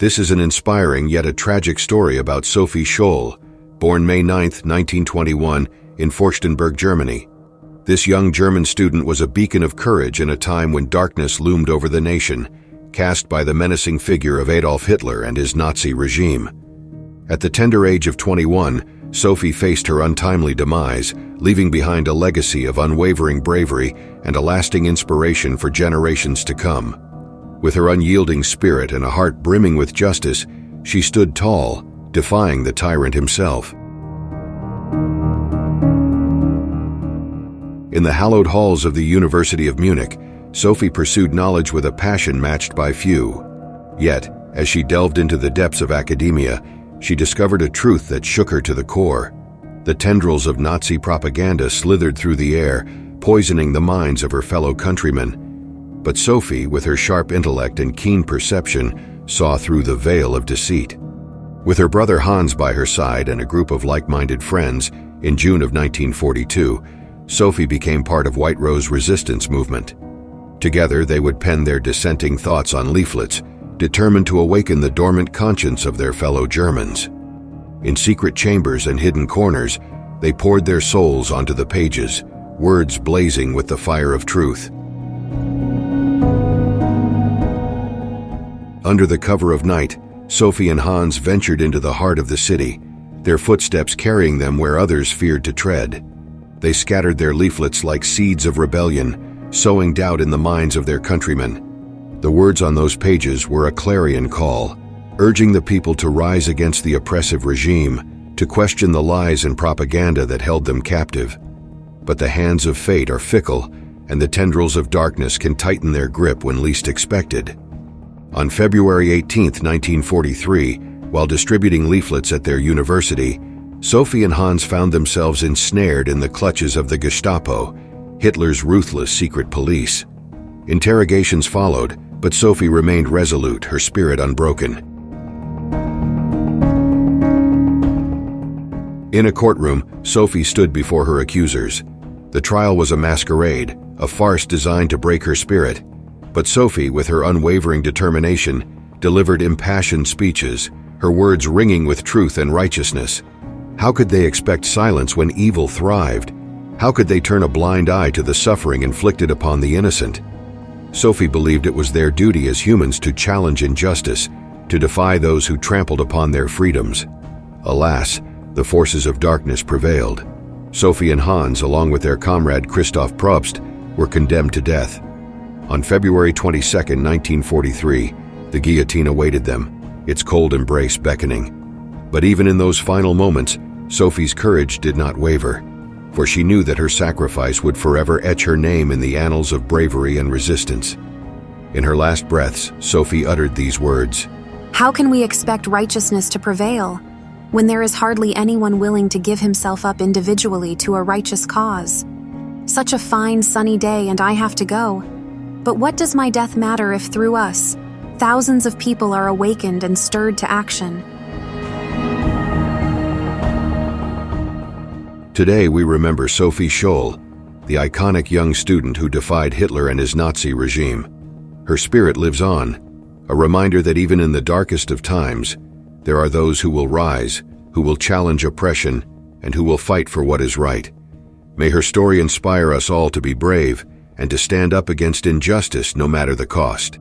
This is an inspiring yet a tragic story about Sophie Scholl, born May 9, 1921, in Forchtenberg, Germany. This young German student was a beacon of courage in a time when darkness loomed over the nation, cast by the menacing figure of Adolf Hitler and his Nazi regime. At the tender age of 21, Sophie faced her untimely demise, leaving behind a legacy of unwavering bravery and a lasting inspiration for generations to come. With her unyielding spirit and a heart brimming with justice, she stood tall, defying the tyrant himself. In the hallowed halls of the University of Munich, Sophie pursued knowledge with a passion matched by few. Yet, as she delved into the depths of academia, she discovered a truth that shook her to the core. The tendrils of Nazi propaganda slithered through the air, poisoning the minds of her fellow countrymen. But Sophie, with her sharp intellect and keen perception, saw through the veil of deceit. With her brother Hans by her side and a group of like-minded friends, in June of 1942, Sophie became part of White Rose resistance movement. Together, they would pen their dissenting thoughts on leaflets, determined to awaken the dormant conscience of their fellow Germans. In secret chambers and hidden corners, they poured their souls onto the pages, words blazing with the fire of truth. Under the cover of night, Sophie and Hans ventured into the heart of the city, their footsteps carrying them where others feared to tread. They scattered their leaflets like seeds of rebellion, sowing doubt in the minds of their countrymen. The words on those pages were a clarion call, urging the people to rise against the oppressive regime, to question the lies and propaganda that held them captive. But the hands of fate are fickle, and the tendrils of darkness can tighten their grip when least expected. On February 18, 1943, while distributing leaflets at their university, Sophie and Hans found themselves ensnared in the clutches of the Gestapo, Hitler's ruthless secret police. Interrogations followed, but Sophie remained resolute, her spirit unbroken. In a courtroom, Sophie stood before her accusers. The trial was a masquerade, a farce designed to break her spirit. But Sophie, with her unwavering determination, delivered impassioned speeches, her words ringing with truth and righteousness. How could they expect silence when evil thrived? How could they turn a blind eye to the suffering inflicted upon the innocent? Sophie believed it was their duty as humans to challenge injustice, to defy those who trampled upon their freedoms. Alas, the forces of darkness prevailed. Sophie and Hans, along with their comrade Christoph Probst, were condemned to death. On February 22, 1943, the guillotine awaited them, its cold embrace beckoning. But even in those final moments, Sophie's courage did not waver, for she knew that her sacrifice would forever etch her name in the annals of bravery and resistance. In her last breaths, Sophie uttered these words: "How can we expect righteousness to prevail when there is hardly anyone willing to give himself up individually to a righteous cause? Such a fine sunny day and I have to go. But what does my death matter if through us, thousands of people are awakened and stirred to action?" Today we remember Sophie Scholl, the iconic young student who defied Hitler and his Nazi regime. Her spirit lives on, a reminder that even in the darkest of times, there are those who will rise, who will challenge oppression, and who will fight for what is right. May her story inspire us all to be brave and to stand up against injustice no matter the cost.